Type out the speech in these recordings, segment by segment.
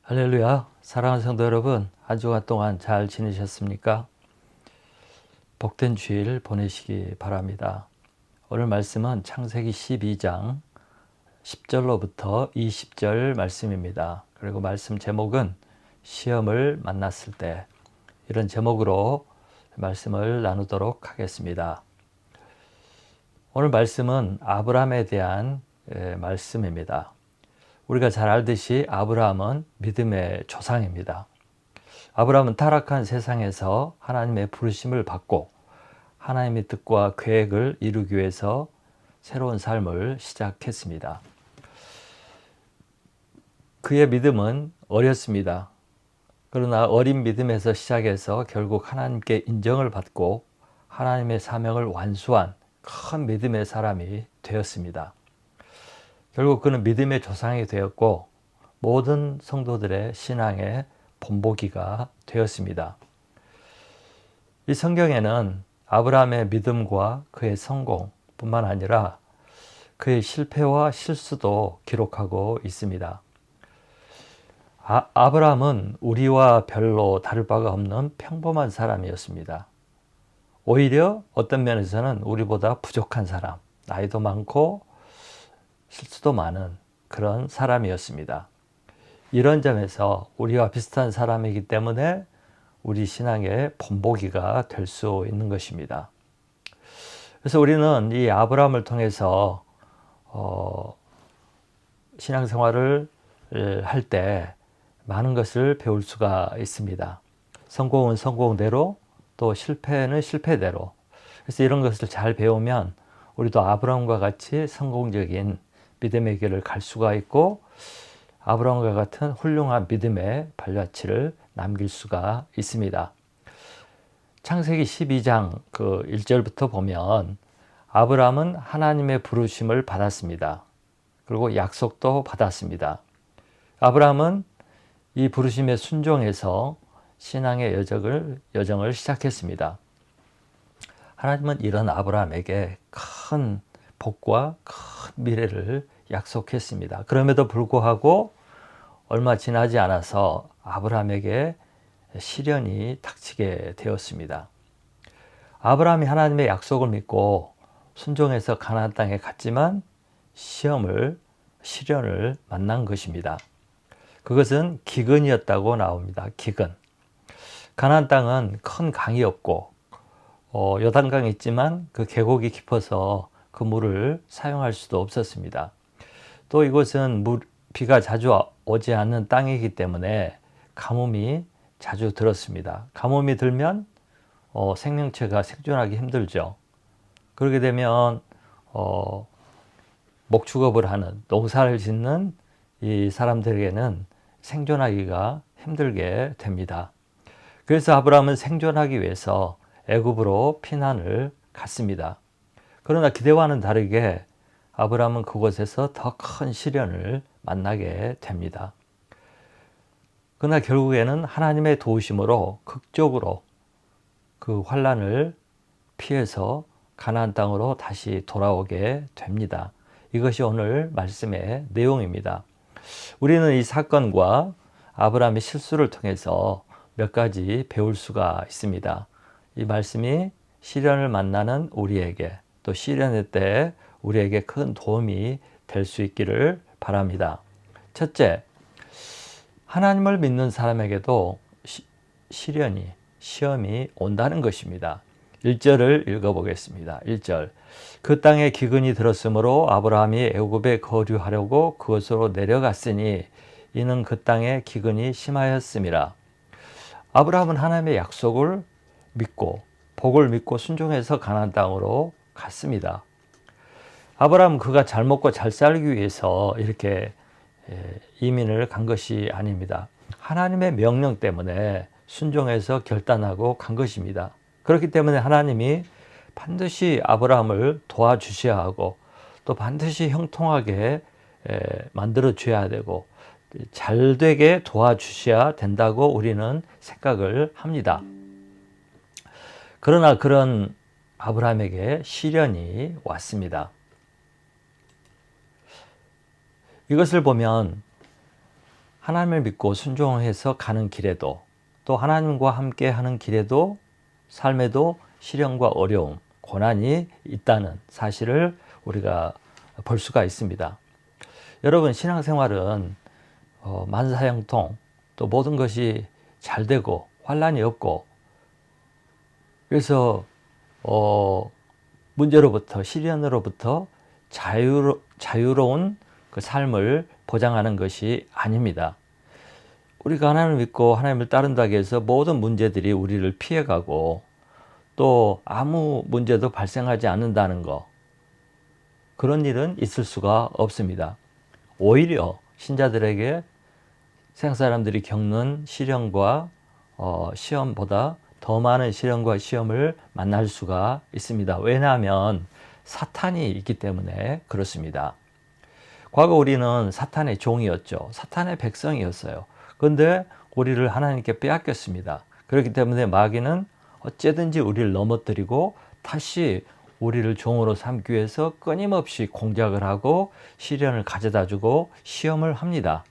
할렐루야. 사랑하는 성도 여러분, 한 주간 동안 잘 지내셨습니까? 복된 주일 보내시기 바랍니다. 오늘 말씀은 창세기 12장 10절로부터 20절 말씀입니다. 그리고 말씀 제목은 시험을 만났을 때, 이런 제목으로 말씀을 나누도록 하겠습니다. 오늘 말씀은 아브라함에 대한 말씀입니다. 우리가 잘 알듯이 아브라함은 믿음의 조상입니다. 아브라함은 타락한 세상에서 하나님의 부르심을 받고 하나님의 뜻과 계획을 이루기 위해서 새로운 삶을 시작했습니다. 그의 믿음은 어렸습니다. 그러나 어린 믿음에서 시작해서 결국 하나님께 인정을 받고 하나님의 사명을 완수한 큰 믿음의 사람이 되었습니다. 결국 그는 믿음의 조상이 되었고 모든 성도들의 신앙의 본보기가 되었습니다. 이 성경에는 아브라함의 믿음과 그의 성공뿐만 아니라 그의 실패와 실수도 기록하고 있습니다. 아브라함은 우리와 별로 다를 바가 없는 평범한 사람이었습니다. 오히려 어떤 면에서는 우리보다 부족한 사람, 나이도 많고 실수도 많은 그런 사람이었습니다. 이런 점에서 우리와 비슷한 사람이기 때문에 우리 신앙의 본보기가 될 수 있는 것입니다. 그래서 우리는 이 아브라함을 통해서 신앙생활을 할 때 많은 것을 배울 수가 있습니다. 성공은 성공대로, 또 실패는 실패대로. 그래서 이런 것을 잘 배우면 우리도 아브라함과 같이 성공적인 믿음의 길을 갈 수가 있고 아브라함과 같은 훌륭한 믿음의 발자취를 남길 수가 있습니다. 창세기 12장 1절부터 보면 아브라함은 하나님의 부르심을 받았습니다. 그리고 약속도 받았습니다. 아브라함은 이 부르심에 순종해서 신앙의 여정을 시작했습니다. 하나님은 이런 아브라함에게 큰 복과 큰 미래를 약속했습니다. 그럼에도 불구하고 얼마 지나지 않아서 아브라함에게 시련이 닥치게 되었습니다. 아브라함이 하나님의 약속을 믿고 순종해서 가나안 땅에 갔지만 시련을 만난 것입니다. 그것은 기근이었다고 나옵니다. 기근. 가나안 땅은 큰 강이 없고 요단강이 있지만 그 계곡이 깊어서 그 물을 사용할 수도 없었습니다. 또 이곳은 비가 자주 오지 않는 땅이기 때문에 가뭄이 자주 들었습니다. 가뭄이 들면 생명체가 생존하기 힘들죠. 그렇게 되면 목축업을 하는, 농사를 짓는 이 사람들에게는 생존하기가 힘들게 됩니다. 그래서 아브라함은 생존하기 위해서 애굽으로 피난을 갔습니다. 그러나 기대와는 다르게 아브라함은 그곳에서 더 큰 시련을 만나게 됩니다. 그러나 결국에는 하나님의 도우심으로 극적으로 그 환난을 피해서 가나안 땅으로 다시 돌아오게 됩니다. 이것이 오늘 말씀의 내용입니다. 우리는 이 사건과 아브라함의 실수를 통해서 몇 가지 배울 수가 있습니다. 이 말씀이 시련을 만나는 우리에게, 또 시련의 때 우리에게 큰 도움이 될 수 있기를 바랍니다. 첫째, 하나님을 믿는 사람에게도 시험이 온다는 것입니다. 1절을 읽어보겠습니다. 1절. 그 땅에 기근이 들었으므로 아브라함이 애굽에 거류하려고 그곳으로 내려갔으니 이는 그 땅에 기근이 심하였음이라. 아브라함은 하나님의 약속을 믿고 복을 믿고 순종해서 가나안 땅으로 갔습니다. 아브라함은 그가 잘 먹고 잘 살기 위해서 이렇게 이민을 간 것이 아닙니다. 하나님의 명령 때문에 순종해서 결단하고 간 것입니다. 그렇기 때문에 하나님이 반드시 아브라함을 도와주셔야 하고 또 반드시 형통하게 만들어 줘야 되고 잘 되게 도와주셔야 된다고 우리는 생각을 합니다. 그러나 그런 아브라함에게 시련이 왔습니다. 이것을 보면 하나님을 믿고 순종해서 가는 길에도, 또 하나님과 함께 하는 길에도, 삶에도 시련과 어려움, 고난이 있다는 사실을 우리가 볼 수가 있습니다. 여러분, 신앙생활은 만사형통, 또 모든 것이 잘 되고 환난이 없고, 그래서 문제로부터, 시련으로부터 자유로운 그 삶을 보장하는 것이 아닙니다. 우리가 하나님을 믿고 하나님을 따른다고 해서 모든 문제들이 우리를 피해가고 또 아무 문제도 발생하지 않는다는 거, 그런 일은 있을 수가 없습니다. 오히려 신자들에게 세상 사람들이 겪는 시련과 시험보다 더 많은 시련과 시험을 만날 수가 있습니다. 왜냐하면 사탄이 있기 때문에 그렇습니다. 과거 우리는 사탄의 종이었죠. 사탄의 백성이었어요. 그런데 우리를 하나님께 빼앗겼습니다. 그렇기 때문에 마귀는 어째든지 우리를 넘어뜨리고 다시 우리를 종으로 삼기 위해서 끊임없이 공작을 하고 시련을 가져다 주고 시험을 합니다.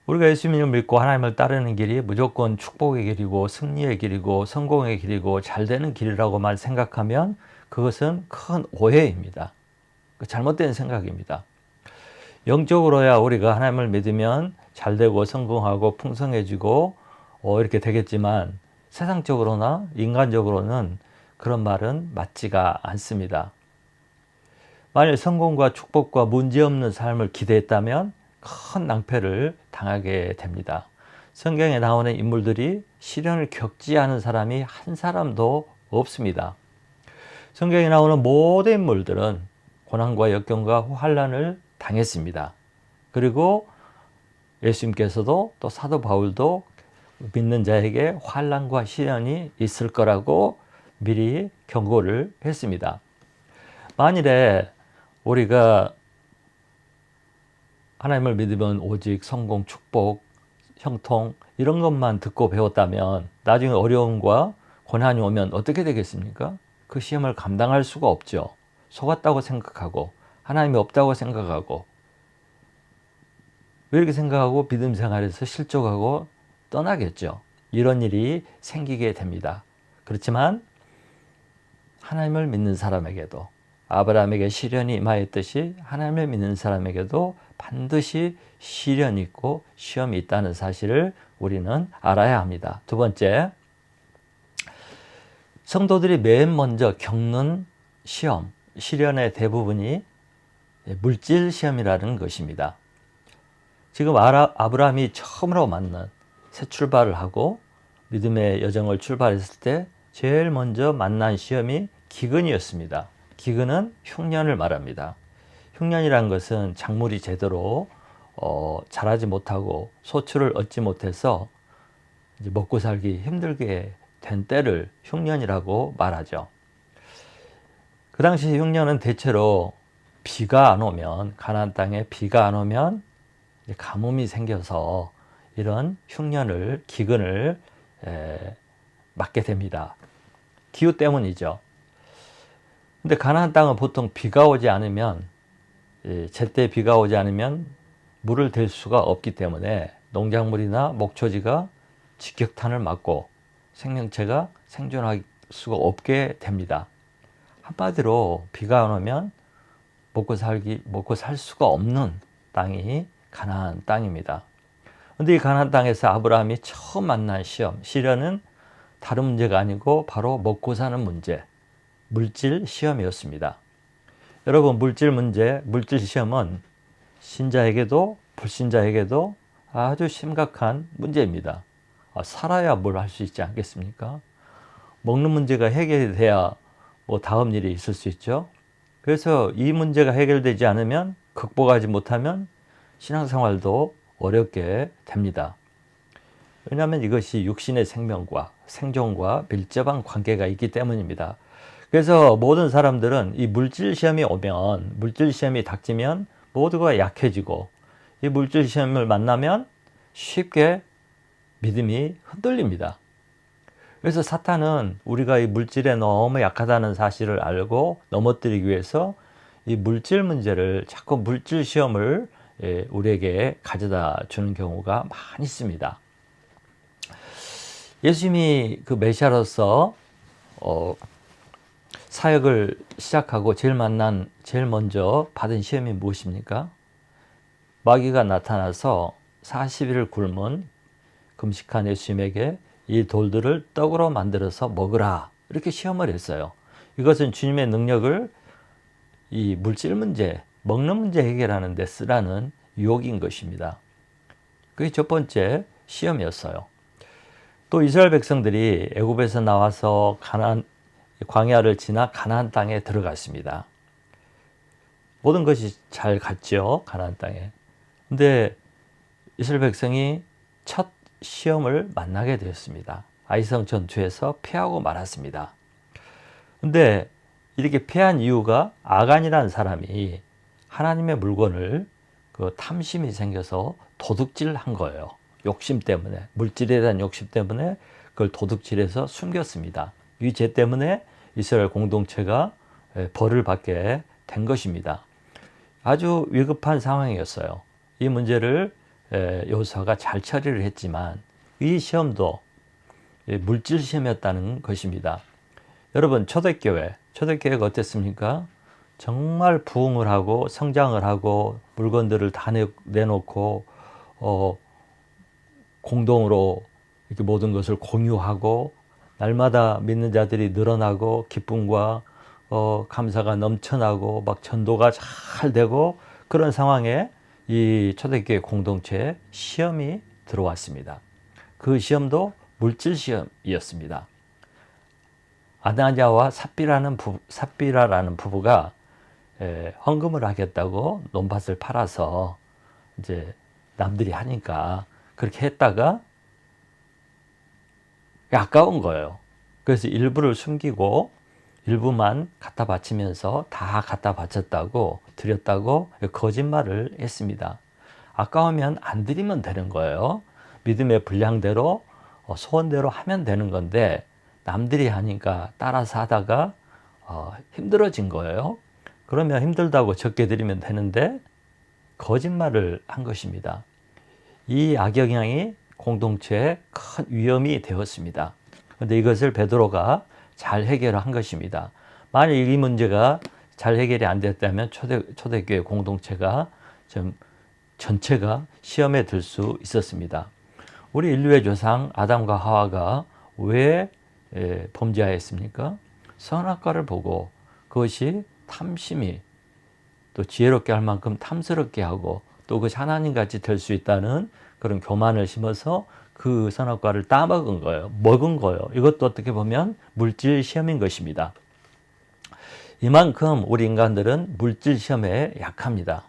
우리가 예수님을 믿고 하나님을 따르는 길이 무조건 축복의 길이고 승리의 길이고 성공의 길이고 잘되는 길이라고만 생각하면 그것은 큰 오해입니다. 잘못된 생각입니다. 영적으로야 우리가 하나님을 믿으면 잘되고 성공하고 풍성해지고 이렇게 되겠지만 세상적으로나 인간적으로는 그런 말은 맞지가 않습니다. 만일 성공과 축복과 문제없는 삶을 기대했다면 큰 낭패를 당하게 됩니다. 성경에 나오는 인물들이 시련을 겪지 않은 사람이 한 사람도 없습니다. 성경에 나오는 모든 인물들은 고난과 역경과 환난을 당했습니다. 그리고 예수님께서도 또 사도 바울도 믿는 자에게 환난과 시련이 있을 거라고 미리 경고를 했습니다. 만일에 우리가 하나님을 믿으면 오직 성공, 축복, 형통 이런 것만 듣고 배웠다면 나중에 어려움과 고난이 오면 어떻게 되겠습니까? 그 시험을 감당할 수가 없죠. 속았다고 생각하고 하나님이 없다고 생각하고 왜 이렇게 생각하고 믿음 생활에서 실족하고 떠나겠죠. 이런 일이 생기게 됩니다. 그렇지만 하나님을 믿는 사람에게도 아브라함에게 시련이 임하였듯이 하나님을 믿는 사람에게도 반드시 시련이 있고 시험이 있다는 사실을 우리는 알아야 합니다. 두 번째, 성도들이 맨 먼저 겪는 시험, 시련의 대부분이 물질 시험이라는 것입니다. 지금 아브라함이 처음으로 만난 새 출발을 하고 믿음의 여정을 출발했을 때 제일 먼저 만난 시험이 기근이었습니다. 기근은 흉년을 말합니다. 흉년이란 것은 작물이 제대로 자라지 못하고 소출을 얻지 못해서 이제 먹고 살기 힘들게 된 때를 흉년이라고 말하죠. 그 당시 흉년은 대체로 비가 안 오면, 가나안 땅에 비가 안 오면 가뭄이 생겨서 이런 흉년을, 기근을 맞게 됩니다. 기후 때문이죠. 근데 가나안 땅은 보통 비가 오지 않으면, 제때 비가 오지 않으면 물을 댈 수가 없기 때문에 농작물이나 목초지가 직격탄을 맞고 생명체가 생존할 수가 없게 됩니다. 한마디로 비가 안 오면 먹고 살 수가 없는 땅이 가나안 땅입니다. 그런데 이 가나안 땅에서 아브라함이 처음 만난 시련은 다른 문제가 아니고 바로 먹고 사는 문제, 물질 시험이었습니다. 여러분, 물질 문제, 물질 시험은 신자에게도 불신자에게도 아주 심각한 문제입니다. 살아야 뭘 할 수 있지 않겠습니까? 먹는 문제가 해결이 돼야 다음 일이 있을 수 있죠. 그래서 이 문제가 해결되지 않으면, 극복하지 못하면 신앙생활도 어렵게 됩니다. 왜냐하면 이것이 육신의 생명과 생존과 밀접한 관계가 있기 때문입니다. 그래서 모든 사람들은 이 물질 시험이 오면, 물질 시험이 닥치면 모두가 약해지고, 이 물질 시험을 만나면 쉽게 믿음이 흔들립니다. 그래서 사탄은 우리가 이 물질에 너무 약하다는 사실을 알고 넘어뜨리기 위해서 이 물질 문제를, 자꾸 물질 시험을 우리에게 가져다 주는 경우가 많이 있습니다. 예수님이 그 메시아로서 사역을 시작하고 제일 먼저 받은 시험이 무엇입니까? 마귀가 나타나서 40일을 굶은 금식한 예수님에게 이 돌들을 떡으로 만들어서 먹으라, 이렇게 시험을 했어요. 이것은 주님의 능력을 이 물질 문제, 먹는 문제 해결하는 데 쓰라는 유혹인 것입니다. 그게 첫 번째 시험이었어요. 또 이스라엘 백성들이 애굽에서 나와서 광야를 지나 가나안 땅에 들어갔습니다. 모든 것이 잘 갔죠, 가나안 땅에. 근데 이스라엘 백성이 첫 시험을 만나게 되었습니다. 아이성 전투에서 패하고 말았습니다. 근데 이렇게 패한 이유가 아간이라는 사람이 하나님의 물건을 탐심이 생겨서 도둑질한 거예요. 욕심 때문에, 물질에 대한 욕심 때문에 그걸 도둑질해서 숨겼습니다. 이 죄 때문에 이스라엘 공동체가 벌을 받게 된 것입니다. 아주 위급한 상황이었어요. 이 문제를 여호수아가 잘 처리를 했지만 이 시험도 물질 시험이었다는 것입니다. 여러분, 초대교회가 어땠습니까? 정말 부흥을 하고 성장을 하고 물건들을 다 내놓고 공동으로 이렇게 모든 것을 공유하고 날마다 믿는 자들이 늘어나고 기쁨과 감사가 넘쳐나고 막 전도가 잘 되고 그런 상황에 이 초대교회 공동체에 시험이 들어왔습니다. 그 시험도 물질 시험이었습니다. 아나니아와 삽비라라는 부부가 헌금을 하겠다고 논밭을 팔아서 이제 남들이 하니까 그렇게 했다가 아까운 거예요. 그래서 일부를 숨기고 일부만 갖다 바치면서 다 갖다 바쳤다고, 드렸다고 거짓말을 했습니다. 아까우면 안 드리면 되는 거예요. 믿음의 분량대로 소원대로 하면 되는 건데 남들이 하니까 따라서 하다가 힘들어진 거예요. 그러면 힘들다고 적게 드리면 되는데 거짓말을 한 것입니다. 이 악영향이 공동체에 큰 위험이 되었습니다. 그런데 이것을 베드로가 잘 해결한 것입니다. 만약 이 문제가 잘 해결이 안 됐다면 초대교회 공동체가 전체가 시험에 들 수 있었습니다. 우리 인류의 조상 아담과 하와가 왜 범죄하였습니까? 선악과를 보고 그것이 탐심이 또 지혜롭게 할 만큼 탐스럽게 하고 또 그것이 하나님같이 될 수 있다는 그런 교만을 심어서 그 선악과를 따먹은 거예요. 먹은 거예요. 이것도 어떻게 보면 물질 시험인 것입니다. 이만큼 우리 인간들은 물질 시험에 약합니다.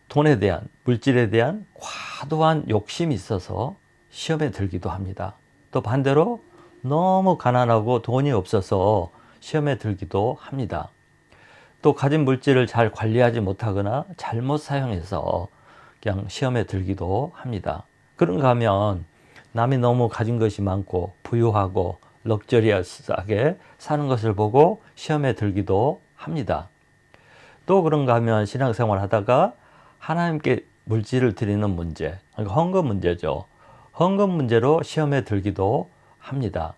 돈에 대한, 물질에 대한 과도한 욕심이 있어서 시험에 들기도 합니다. 또 반대로 너무 가난하고 돈이 없어서 시험에 들기도 합니다. 또 가진 물질을 잘 관리하지 못하거나 잘못 사용해서 그냥 시험에 들기도 합니다. 그런가 하면 남이 너무 가진 것이 많고 부유하고 럭저리하게 사는 것을 보고 시험에 들기도 합니다. 또 그런가 하면 신앙생활 하다가 하나님께 물질을 드리는 문제, 그러니까 헌금 문제죠. 헌금 문제로 시험에 들기도 합니다.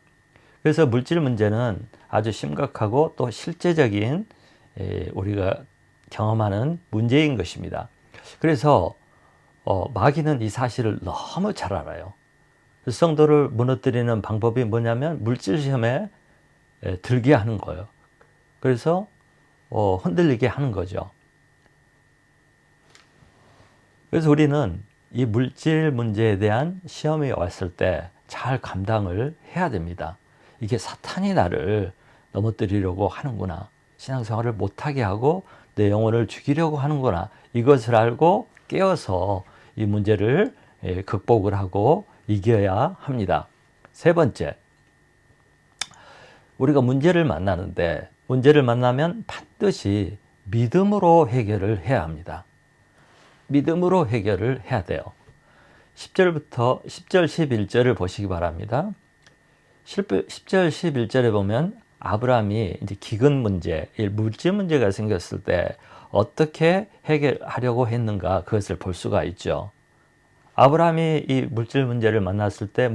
그래서 물질 문제는 아주 심각하고 또 실제적인 우리가 경험하는 문제인 것입니다. 그래서 마귀는 이 사실을 너무 잘 알아요. 성도를 무너뜨리는 방법이 뭐냐면 물질 시험에 들게 하는 거예요. 그래서 흔들리게 하는 거죠. 그래서 우리는 이 물질 문제에 대한 시험이 왔을 때 잘 감당을 해야 됩니다. 이게 사탄이 나를 넘어뜨리려고 하는구나. 신앙생활을 못하게 하고 내 영혼을 죽이려고 하는구나. 이것을 알고 깨어서 이 문제를 극복을 하고 이겨야 합니다. 세 번째, 우리가 문제를 만나면 반드시 믿음으로 해결을 해야 합니다. 믿음으로 해결을 해야 돼요. 10절 11절을 보시기 바랍니다. 10절 11절에 보면 아브라함이 이제 기근 문제, 물질 문제가 생겼을 때 어떻게 해결하려고 했는가 그것을 볼 수가 있죠. 아브라함이 이 물질 문제를 만났을 때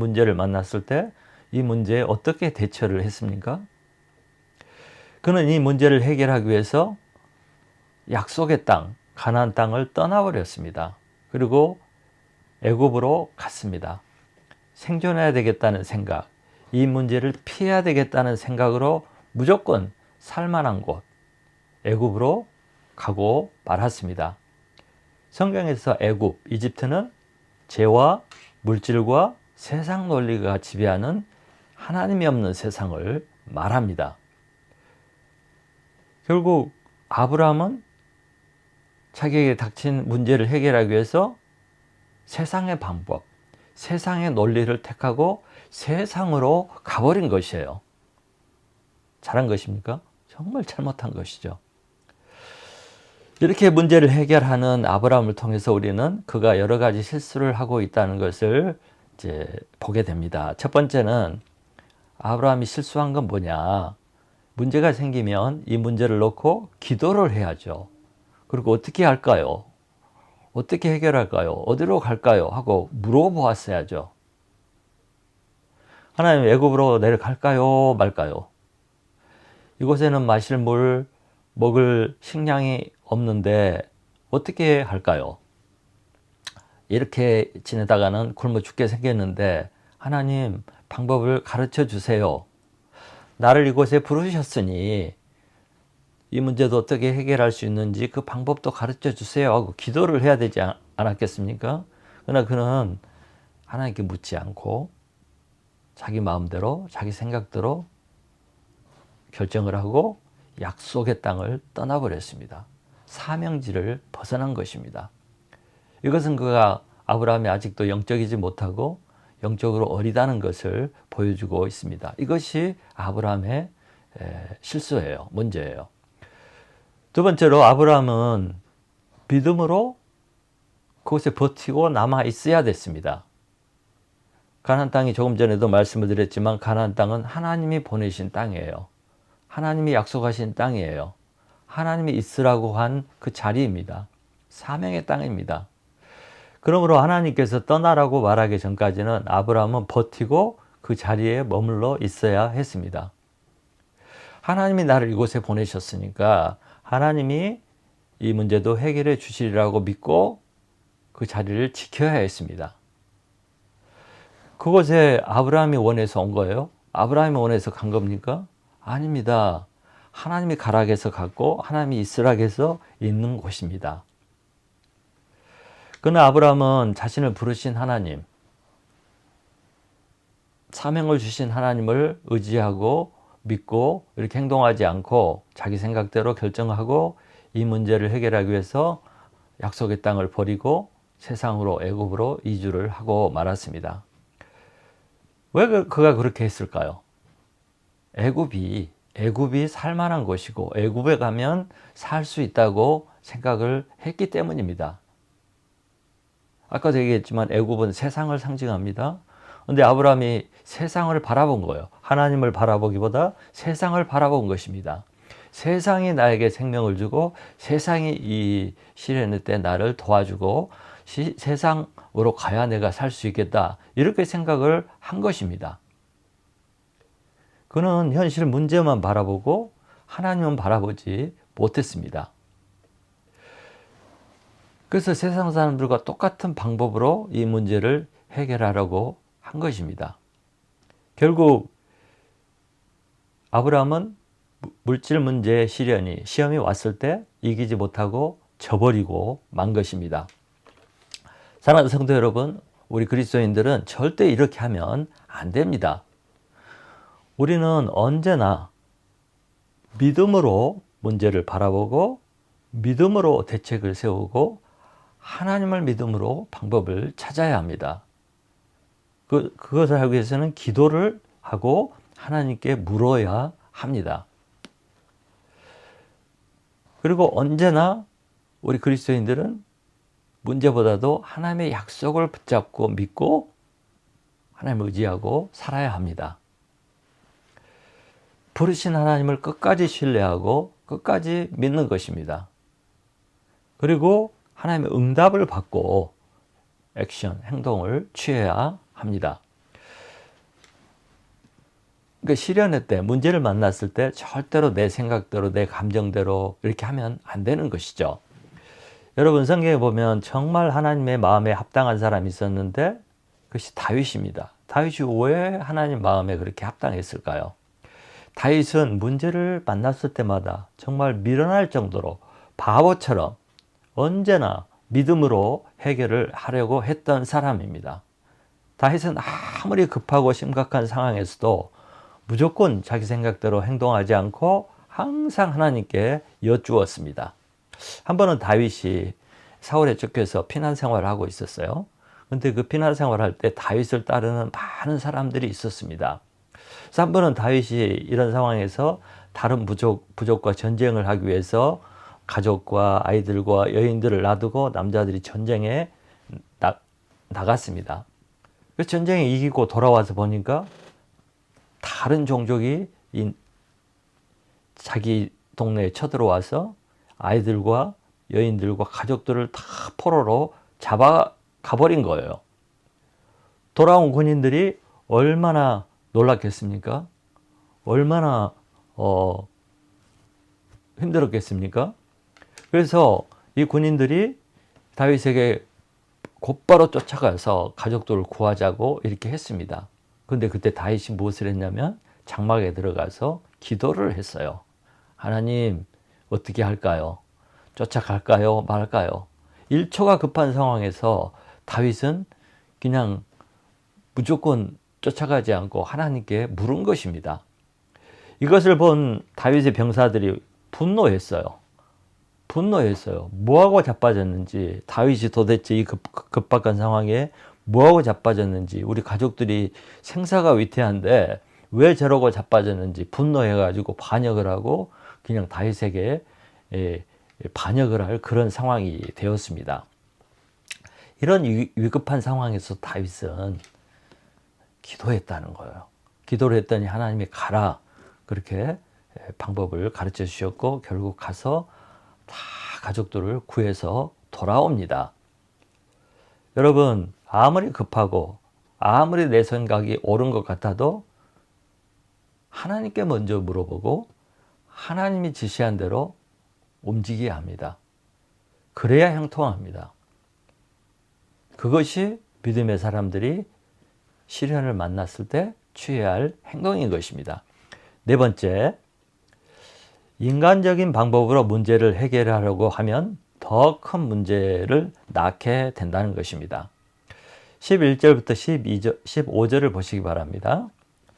이 문제에 어떻게 대처를 했습니까? 그는 이 문제를 해결하기 위해서 약속의 땅, 가나안 땅을 떠나버렸습니다. 그리고 애굽으로 갔습니다. 생존해야 되겠다는 생각, 이 문제를 피해야 되겠다는 생각으로 무조건 살만한 곳, 애굽으로 가고 말았습니다. 성경에서 애굽, 이집트는 죄와 물질과 세상 논리가 지배하는 하나님이 없는 세상을 말합니다. 결국 아브라함은 자기에게 닥친 문제를 해결하기 위해서 세상의 방법, 세상의 논리를 택하고 세상으로 가버린 것이에요. 잘한 것입니까? 정말 잘못한 것이죠. 이렇게 문제를 해결하는 아브라함을 통해서 우리는 그가 여러 가지 실수를 하고 있다는 것을 이제 보게 됩니다. 첫 번째는 아브라함이 실수한 건 뭐냐? 문제가 생기면 이 문제를 놓고 기도를 해야죠. 그리고 어떻게 할까요? 어떻게 해결할까요? 어디로 갈까요? 하고 물어보았어야죠. 하나님, 애굽으로 내려갈까요? 말까요? 이곳에는 마실 물, 먹을 식량이 없는데 어떻게 할까요? 이렇게 지내다가는 굶어 죽게 생겼는데 하나님, 방법을 가르쳐 주세요. 나를 이곳에 부르셨으니 이 문제도 어떻게 해결할 수 있는지 그 방법도 가르쳐 주세요 하고 기도를 해야 되지 않았겠습니까? 그러나 그는 하나님께 묻지 않고 자기 마음대로, 자기 생각대로 결정을 하고 약속의 땅을 떠나버렸습니다. 사명지를 벗어난 것입니다. 이것은 그가 아브라함이 아직도 영적이지 못하고 영적으로 어리다는 것을 보여주고 있습니다. 이것이 아브라함의 실수예요. 문제예요. 두 번째로 아브라함은 믿음으로 그곳에 버티고 남아 있어야 됐습니다. 가나안 땅이 조금 전에도 말씀을 드렸지만 가나안 땅은 하나님이 보내신 땅이에요. 하나님이 약속하신 땅이에요. 하나님이 있으라고 한 그 자리입니다. 사명의 땅입니다. 그러므로 하나님께서 떠나라고 말하기 전까지는 아브라함은 버티고 그 자리에 머물러 있어야 했습니다. 하나님이 나를 이곳에 보내셨으니까 하나님이 이 문제도 해결해 주시리라고 믿고 그 자리를 지켜야 했습니다. 그곳에 아브라함이 원해서 온 거예요? 아브라함이 원해서 간 겁니까? 아닙니다. 하나님이 가라고 해서 갔고 하나님이 있으라고 해서 있는 곳입니다. 그러나 아브라함은 자신을 부르신 하나님, 사명을 주신 하나님을 의지하고 믿고 이렇게 행동하지 않고 자기 생각대로 결정하고 이 문제를 해결하기 위해서 약속의 땅을 버리고 세상으로 애굽으로 이주를 하고 말았습니다. 왜 그가 그렇게 했을까요? 애굽이 살만한 곳이고 애굽에 가면 살 수 있다고 생각을 했기 때문입니다. 아까도 얘기했지만 애굽은 세상을 상징합니다. 그런데 아브라함이 세상을 바라본 거예요. 하나님을 바라보기보다 세상을 바라본 것입니다. 세상이 나에게 생명을 주고 세상이 이 시련의 때 나를 도와주고 세상으로 가야 내가 살 수 있겠다. 이렇게 생각을 한 것입니다. 그는 현실 문제만 바라보고 하나님은 바라보지 못했습니다. 그래서 세상 사람들과 똑같은 방법으로 이 문제를 해결하려고 한 것입니다. 결국 아브라함은 물질 문제의 시험이 왔을 때 이기지 못하고 져버리고 만 것입니다. 사랑하는 성도 여러분, 우리 그리스도인들은 절대 이렇게 하면 안 됩니다. 우리는 언제나 믿음으로 문제를 바라보고 믿음으로 대책을 세우고 하나님을 믿음으로 방법을 찾아야 합니다. 그것을 하기 위해서는 기도를 하고 하나님께 물어야 합니다. 그리고 언제나 우리 그리스도인들은 문제보다도 하나님의 약속을 붙잡고 믿고 하나님을 의지하고 살아야 합니다. 부르신 하나님을 끝까지 신뢰하고 끝까지 믿는 것입니다. 그리고 하나님의 응답을 받고 액션, 행동을 취해야 합니다. 그러니까 시련의 때, 문제를 만났을 때 절대로 내 생각대로, 내 감정대로 이렇게 하면 안 되는 것이죠. 여러분, 성경에 보면 정말 하나님의 마음에 합당한 사람이 있었는데 그것이 다윗입니다. 다윗이 왜 하나님 마음에 그렇게 합당했을까요? 다윗은 문제를 만났을 때마다 정말 미련할 정도로 바보처럼 언제나 믿음으로 해결을 하려고 했던 사람입니다. 다윗은 아무리 급하고 심각한 상황에서도 무조건 자기 생각대로 행동하지 않고 항상 하나님께 여쭈었습니다. 한 번은 다윗이 사울에 쫓겨서 피난 생활을 하고 있었어요. 근데 그 피난 생활할 때 다윗을 따르는 많은 사람들이 있었습니다. 그래서 한 번은 다윗이 이런 상황에서 다른 부족과 전쟁을 하기 위해서 가족과 아이들과 여인들을 놔두고 남자들이 전쟁에 나갔습니다. 그래서 전쟁에 이기고 돌아와서 보니까 다른 종족이 자기 동네에 쳐들어와서 아이들과 여인들과 가족들을 다 포로로 잡아가버린 거예요. 돌아온 군인들이 얼마나 놀랐겠습니까? 얼마나 힘들었겠습니까? 그래서 이 군인들이 다윗에게 곧바로 쫓아가서 가족들을 구하자고 이렇게 했습니다. 그런데 그때 다윗이 무엇을 했냐면 장막에 들어가서 기도를 했어요. 하나님, 어떻게 할까요? 쫓아갈까요? 말까요? 1초가 급한 상황에서 다윗은 그냥 무조건 쫓아가지 않고 하나님께 물은 것입니다. 이것을 본 다윗의 병사들이 분노했어요. 뭐하고 자빠졌는지, 다윗이 도대체 이 급박한 상황에 뭐하고 자빠졌는지, 우리 가족들이 생사가 위태한데 왜 저러고 자빠졌는지 분노해가지고 반역을 하고 그냥 다윗에게 반역을 할 그런 상황이 되었습니다. 이런 위급한 상황에서 다윗은 기도했다는 거예요. 기도를 했더니 하나님이 가라, 그렇게 방법을 가르쳐 주셨고 결국 가서 다 가족들을 구해서 돌아옵니다. 여러분, 아무리 급하고 아무리 내 생각이 옳은 것 같아도 하나님께 먼저 물어보고 하나님이 지시한 대로 움직여야 합니다. 그래야 형통합니다. 그것이 믿음의 사람들이 시련을 만났을 때 취해야 할 행동인 것입니다. 네 번째, 인간적인 방법으로 문제를 해결하려고 하면 더 큰 문제를 낳게 된다는 것입니다. 11절부터 15절을 보시기 바랍니다.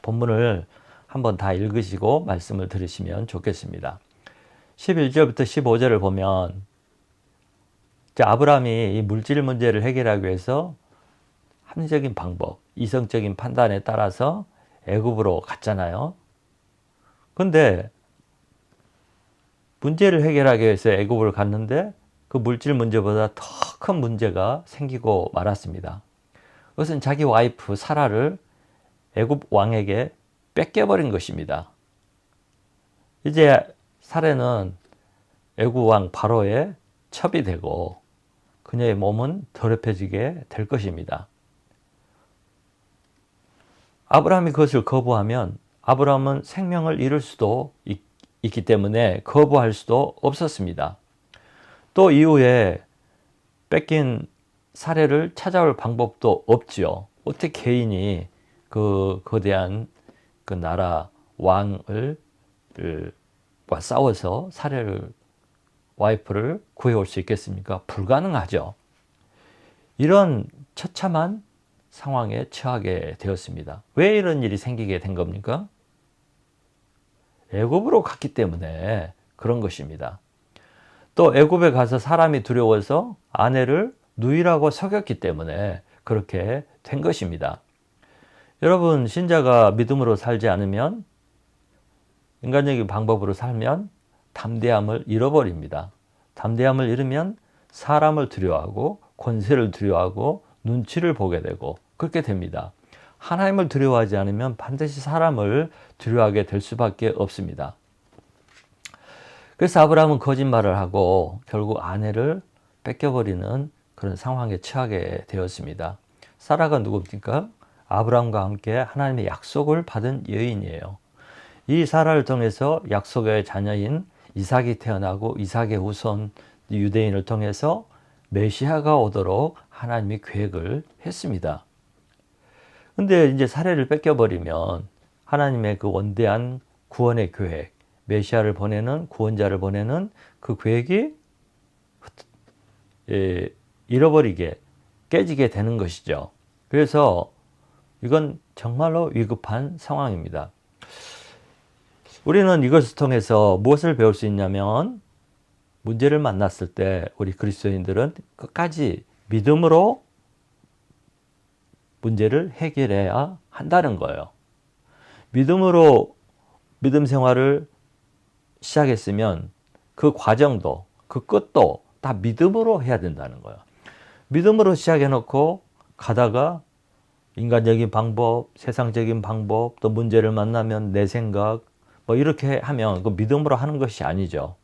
본문을 한번 다 읽으시고 말씀을 들으시면 좋겠습니다. 11절부터 15절을 보면 아브라함이 이 물질 문제를 해결하기 위해서 합리적인 방법, 이성적인 판단에 따라서 애굽으로 갔잖아요. 근데 문제를 해결하기 위해서 애굽을 갔는데 그 물질 문제보다 더 큰 문제가 생기고 말았습니다. 그것은 자기 와이프 사라를 애굽 왕에게 뺏겨버린 것입니다. 이제 사라는 애굽 왕 바로의 첩이 되고 그녀의 몸은 더럽혀지게 될 것입니다. 아브라함이 그것을 거부하면 아브라함은 생명을 잃을 수도 있기 때문에 거부할 수도 없었습니다. 또 이후에 뺏긴 사례를 찾아올 방법도 없지요. 어떻게 개인이 그 거대한 그 나라 왕을 과 싸워서 와이프를 구해올 수 있겠습니까? 불가능하죠. 이런 처참한 상황에 처하게 되었습니다. 왜 이런 일이 생기게 된 겁니까? 애굽으로 갔기 때문에 그런 것입니다. 또 애굽에 가서 사람이 두려워서 아내를 누이라고 속였기 때문에 그렇게 된 것입니다. 여러분, 신자가 믿음으로 살지 않으면, 인간적인 방법으로 살면 담대함을 잃어버립니다. 담대함을 잃으면 사람을 두려워하고 권세를 두려워하고 눈치를 보게 되고 그렇게 됩니다. 하나님을 두려워하지 않으면 반드시 사람을 두려워하게 될 수밖에 없습니다. 그래서 아브라함은 거짓말을 하고 결국 아내를 뺏겨버리는 그런 상황에 처하게 되었습니다. 사라가 누굽니까? 아브라함과 함께 하나님의 약속을 받은 여인이에요. 이 사라를 통해서 약속의 자녀인 이삭이 태어나고 이삭의 후손 유대인을 통해서 메시아가 오도록 하나님이 계획을 했습니다. 근데 이제 사라를 뺏겨버리면 하나님의 그 원대한 구원의 계획, 메시아를 보내는, 구원자를 보내는 그 계획이 잃어버리게, 깨지게 되는 것이죠. 그래서 이건 정말로 위급한 상황입니다. 우리는 이것을 통해서 무엇을 배울 수 있냐면, 문제를 만났을 때 우리 그리스도인들은 끝까지 믿음으로 문제를 해결해야 한다는 거예요. 믿음으로 믿음 생활을 시작했으면 그 과정도, 그 끝도 다 믿음으로 해야 된다는 거예요. 믿음으로 시작해놓고 가다가 인간적인 방법, 세상적인 방법, 또 문제를 만나면 내 생각, 뭐 이렇게 하면 그 믿음으로 하는 것이 아니죠.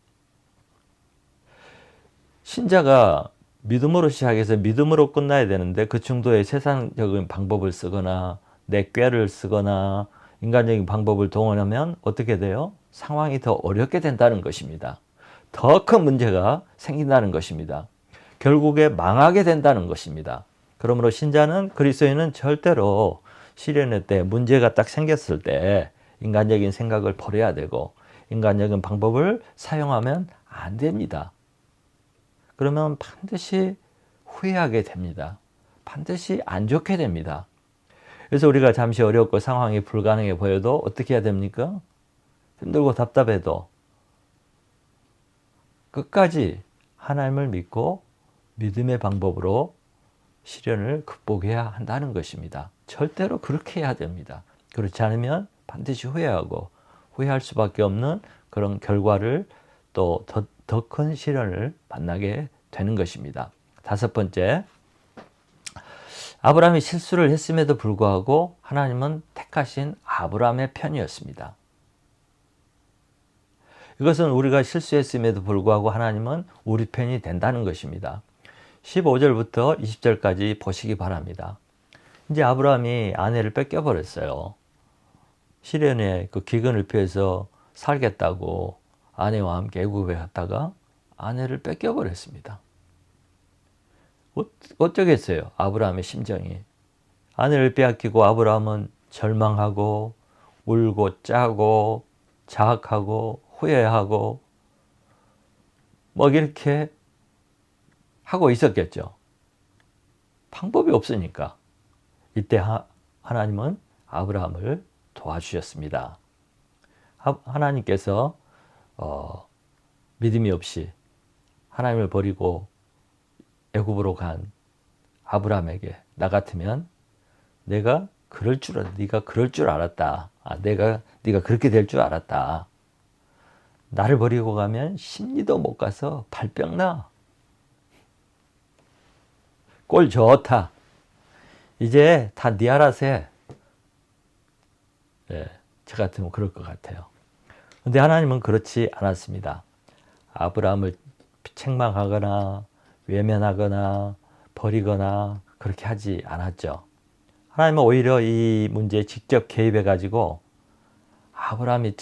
신자가 믿음으로 시작해서 믿음으로 끝나야 되는데 그 정도의 세상적인 방법을 쓰거나 내 꾀를 쓰거나 인간적인 방법을 동원하면 어떻게 돼요? 상황이 더 어렵게 된다는 것입니다. 더 큰 문제가 생긴다는 것입니다. 결국에 망하게 된다는 것입니다. 그러므로 신자는, 그리스도인은 절대로 시련의 때, 문제가 딱 생겼을 때 인간적인 생각을 버려야 되고 인간적인 방법을 사용하면 안 됩니다. 그러면 반드시 후회하게 됩니다. 반드시 안 좋게 됩니다. 그래서 우리가 잠시 어렵고 상황이 불가능해 보여도 어떻게 해야 됩니까? 힘들고 답답해도 끝까지 하나님을 믿고 믿음의 방법으로 시련을 극복해야 한다는 것입니다. 절대로 그렇게 해야 됩니다. 그렇지 않으면 반드시 후회하고 후회할 수밖에 없는 그런 결과를 또 더 큰 시련을 만나게 되는 것입니다. 다섯 번째, 아브라함이 실수를 했음에도 불구하고 하나님은 택하신 아브라함의 편이었습니다. 이것은 우리가 실수했음에도 불구하고 하나님은 우리 편이 된다는 것입니다. 15절부터 20절까지 보시기 바랍니다. 이제 아브라함이 아내를 뺏겨버렸어요. 시련의 그 기근을 피해서 살겠다고 아내와 함께 애굽에 갔다가 아내를 뺏겨버렸습니다. 어쩌겠어요, 아브라함의 심정이. 아내를 빼앗기고 아브라함은 절망하고 울고 짜고 자학하고 후회하고 뭐 이렇게 하고 있었겠죠. 방법이 없으니까. 이때 하나님은 아브라함을 도와주셨습니다. 하나님께서 믿음이 없이 하나님을 버리고 애굽으로 간 아브라함에게 나 같으면 네가 그럴 줄 알았다. 네가 그렇게 될 줄 알았다. 나를 버리고 가면 십리도 못 가서 발병 나. 꼴 좋다. 이제 다 네 알아서 해. 네, 저 같으면 그럴 것 같아요. 근데 하나님은 그렇지 않았습니다. 아브라함을 책망하거나 외면하거나 버리거나 그렇게 하지 않았죠. 하나님은 오히려 이 문제에 직접 개입해 가지고 아브라함이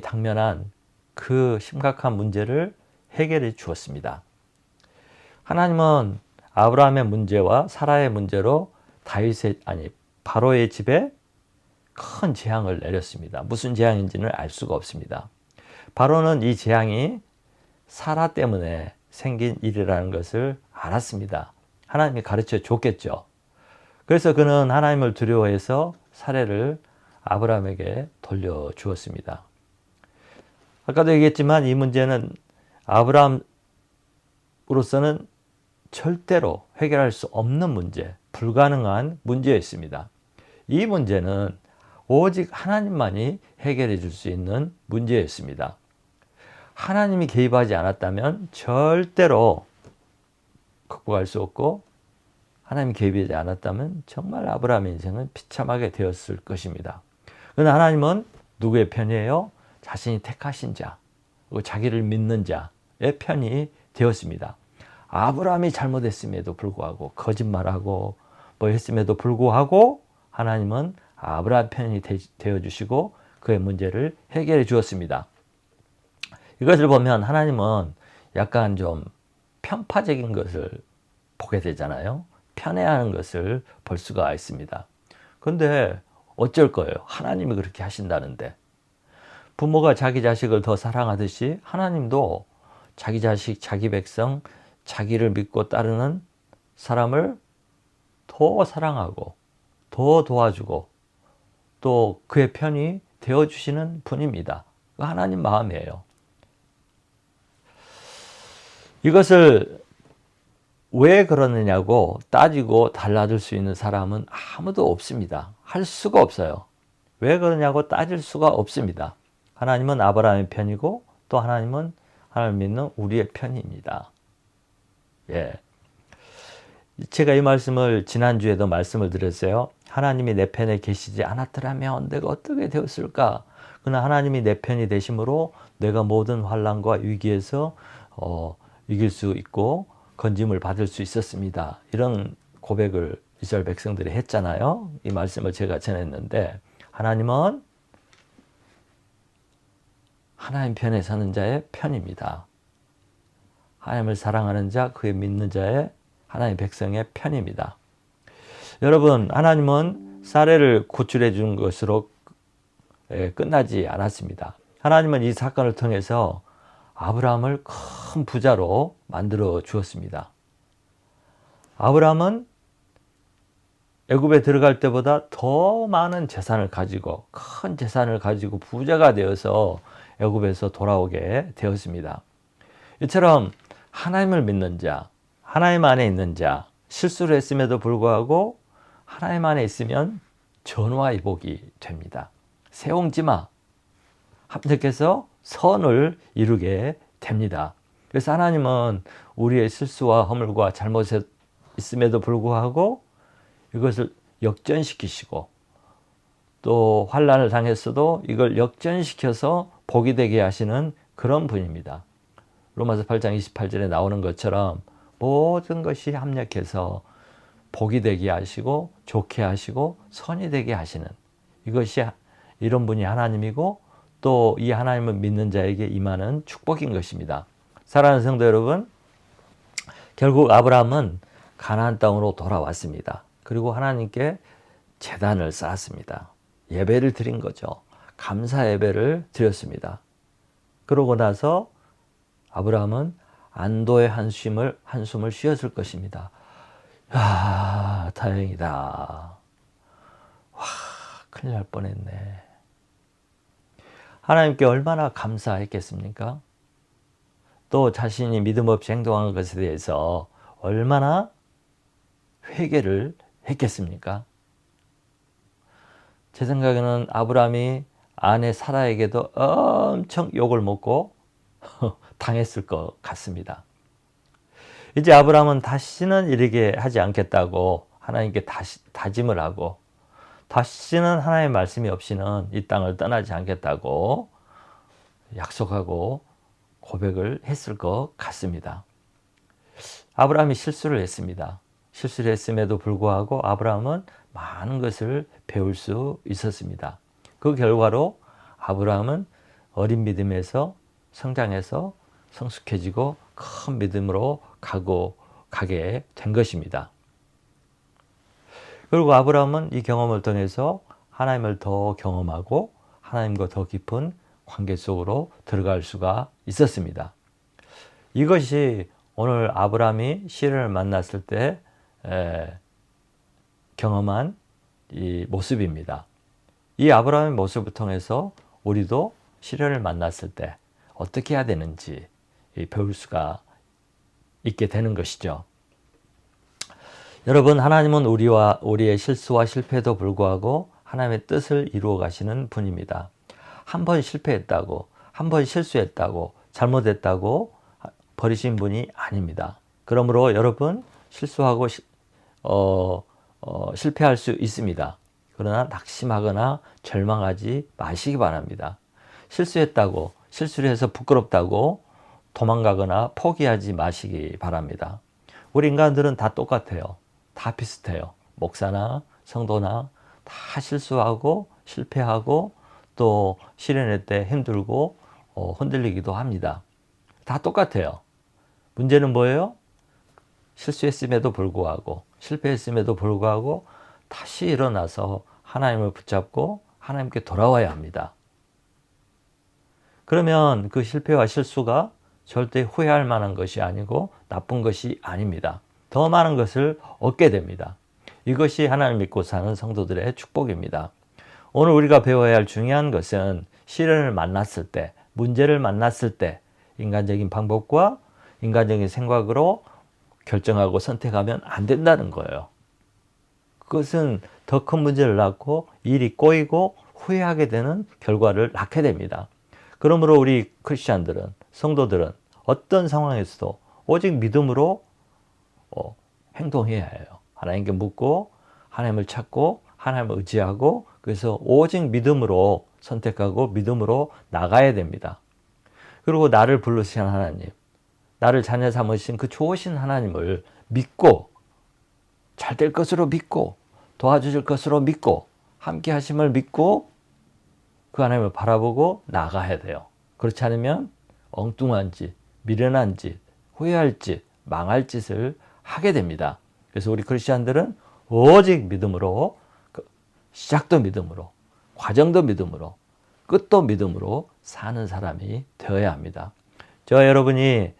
당면한 그 심각한 문제를 해결해 주었습니다. 하나님은 아브라함의 문제와 사라의 문제로 바로의 집에 큰 재앙을 내렸습니다. 무슨 재앙인지는 알 수가 없습니다. 바로는 이 재앙이 사라 때문에 생긴 일이라는 것을 알았습니다. 하나님이 가르쳐 줬겠죠. 그래서 그는 하나님을 두려워해서 사라를 아브라함에게 돌려주었습니다. 아까도 얘기했지만 이 문제는 아브라함으로서는 절대로 해결할 수 없는 문제, 불가능한 문제였습니다. 이 문제는 오직 하나님만이 해결해 줄 수 있는 문제였습니다. 하나님이 개입하지 않았다면 절대로 극복할 수 없고, 하나님이 개입하지 않았다면 정말 아브라함의 인생은 비참하게 되었을 것입니다. 그러나 하나님은 누구의 편이에요? 자신이 택하신 자, 그리고 자기를 믿는 자의 편이 되었습니다. 아브라함이 잘못했음에도 불구하고 거짓말하고 뭐 했음에도 불구하고 하나님은 아브라함 편이 되어주시고 그의 문제를 해결해 주었습니다. 이것을 보면 하나님은 약간 좀 편파적인 것을 보게 되잖아요. 편애하는 것을 볼 수가 있습니다. 그런데 어쩔 거예요. 하나님이 그렇게 하신다는데. 부모가 자기 자식을 더 사랑하듯이 하나님도 자기 자식, 자기 백성, 자기를 믿고 따르는 사람을 더 사랑하고 더 도와주고 또 그의 편이 되어주시는 분입니다. 하나님 마음이에요. 이것을 왜 그러느냐고 따지고 달라질 수 있는 사람은 아무도 없습니다. 할 수가 없어요. 왜 그러냐고 따질 수가 없습니다. 하나님은 아브라함의 편이고 또 하나님은 하나님 믿는 우리의 편입니다. 예. 제가 이 말씀을 지난주에도 말씀을 드렸어요. 하나님이 내 편에 계시지 않았더라면 내가 어떻게 되었을까? 그러나 하나님이 내 편이 되심으로 내가 모든 환난과 위기에서 이길 수 있고 건짐을 받을 수 있었습니다. 이런 고백을 이스라엘 백성들이 했잖아요. 이 말씀을 제가 전했는데 하나님은 하나님 편에 서는 자의 편입니다. 하나님을 사랑하는 자, 그의 믿는 자의 하나님 백성의 편입니다. 여러분, 하나님은 사례를 구출해 준 것으로 끝나지 않았습니다. 하나님은 이 사건을 통해서 아브라함을 큰 부자로 만들어 주었습니다. 아브라함은 애굽에 들어갈 때보다 더 많은 재산을 가지고 큰 재산을 가지고 부자가 되어서 애굽에서 돌아오게 되었습니다. 이처럼 하나님을 믿는 자, 하나님 안에 있는 자, 실수를 했음에도 불구하고 하나님 안에 있으면 전화의 복이 됩니다. 세옹지마 합력해서 선을 이루게 됩니다. 그래서 하나님은 우리의 실수와 허물과 잘못이 있음에도 불구하고 이것을 역전시키시고 또 환난을 당했어도 이걸 역전시켜서 복이 되게 하시는 그런 분입니다. 로마서 8장 28절에 나오는 것처럼 모든 것이 합력해서 복이 되게 하시고 좋게 하시고 선이 되게 하시는 이것이 이런 분이 하나님이고 또 이 하나님을 믿는 자에게 임하는 축복인 것입니다. 사랑하는 성도 여러분, 결국 아브라함은 가나안 땅으로 돌아왔습니다. 그리고 하나님께 제단을 쌓았습니다. 예배를 드린 거죠. 감사 예배를 드렸습니다. 그러고 나서 아브라함은 안도의 한숨을 쉬었을 것입니다. 야, 다행이다. 와, 큰일 날 뻔했네. 하나님께 얼마나 감사했겠습니까? 또 자신이 믿음 없이 행동한 것에 대해서 얼마나 회개를 했겠습니까? 제 생각에는 아브라함이 아내 사라에게도 엄청 욕을 먹고 당했을 것 같습니다. 이제 아브라함은 다시는 이렇게 하지 않겠다고 하나님께 다짐을 하고 다시는 하나님의 말씀이 없이는 이 땅을 떠나지 않겠다고 약속하고 고백을 했을 것 같습니다. 아브라함이 실수를 했습니다. 실수를 했음에도 불구하고 아브라함은 많은 것을 배울 수 있었습니다. 그 결과로 아브라함은 어린 믿음에서 성장해서 성숙해지고 큰 믿음으로 가게 된 것입니다. 그리고 아브라함은 이 경험을 통해서 하나님을 더 경험하고 하나님과 더 깊은 관계 속으로 들어갈 수가 있었습니다. 이것이 오늘 아브라함이 시련을 만났을 때 경험한 이 모습입니다. 이 아브라함의 모습을 통해서 우리도 시련을 만났을 때 어떻게 해야 되는지 배울 수가 있게 되는 것이죠. 여러분, 하나님은 우리의 실수와 실패에도 불구하고 하나님의 뜻을 이루어 가시는 분입니다. 한 번 실패했다고, 한 번 실수했다고, 잘못했다고 버리신 분이 아닙니다. 그러므로 여러분, 실수하고 실패할 수 있습니다. 그러나 낙심하거나 절망하지 마시기 바랍니다. 실수했다고, 실수를 해서 부끄럽다고 도망가거나 포기하지 마시기 바랍니다. 우리 인간들은 다 똑같아요. 다 비슷해요. 목사나 성도나 다 실수하고 실패하고 또 실현할 때 힘들고 흔들리기도 합니다. 다 똑같아요. 문제는 뭐예요? 실수했음에도 불구하고 실패했음에도 불구하고 다시 일어나서 하나님을 붙잡고 하나님께 돌아와야 합니다. 그러면 그 실패와 실수가 절대 후회할 만한 것이 아니고 나쁜 것이 아닙니다. 더 많은 것을 얻게 됩니다. 이것이 하나님 믿고 사는 성도들의 축복입니다. 오늘 우리가 배워야 할 중요한 것은 시련을 만났을 때, 문제를 만났을 때 인간적인 방법과 인간적인 생각으로 결정하고 선택하면 안 된다는 거예요. 그것은 더 큰 문제를 낳고 일이 꼬이고 후회하게 되는 결과를 낳게 됩니다. 그러므로 우리 크리스찬들은, 성도들은 어떤 상황에서도 오직 믿음으로 행동해야 해요. 하나님께 묻고 하나님을 찾고 하나님을 의지하고 그래서 오직 믿음으로 선택하고 믿음으로 나가야 됩니다. 그리고 나를 부르신 하나님, 나를 자녀 삼으신 그 좋으신 하나님을 믿고 잘 될 것으로 믿고 도와주실 것으로 믿고 함께 하심을 믿고 그 하나님을 바라보고 나가야 돼요. 그렇지 않으면 엉뚱한 짓, 미련한 짓, 후회할 짓, 망할 짓을 하게 됩니다. 그래서 우리 크리스찬들은 오직 믿음으로 시작도 믿음으로 과정도 믿음으로 끝도 믿음으로 사는 사람이 되어야 합니다. 저와 여러분이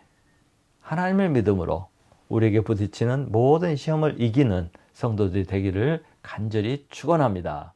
하나님을 믿음으로 우리에게 부딪히는 모든 시험을 이기는 성도들이 되기를 간절히 축원합니다.